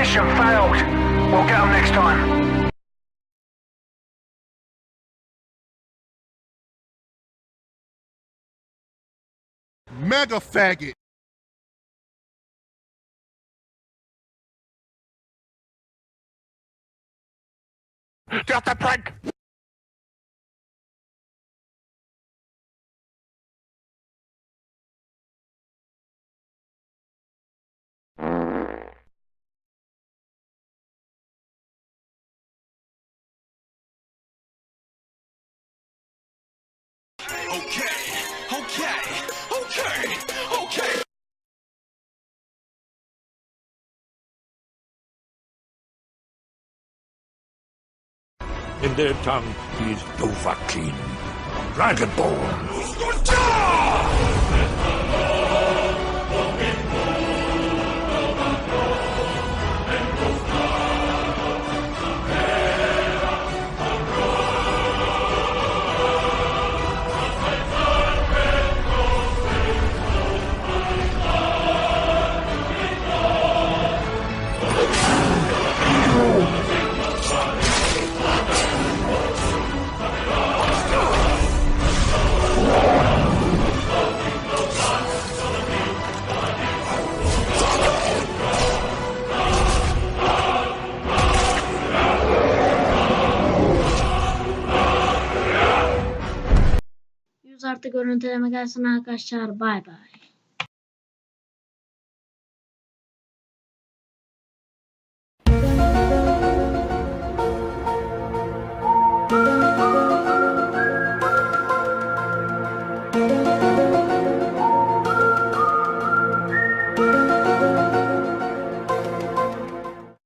Mission failed. We'll get them next time. Mega faggot. Drop the prank! Okay. In their tongue, he is Dovahkiin, Dragonborn. Artı görüntüleme gelsin arkadaşlar. Bay bay.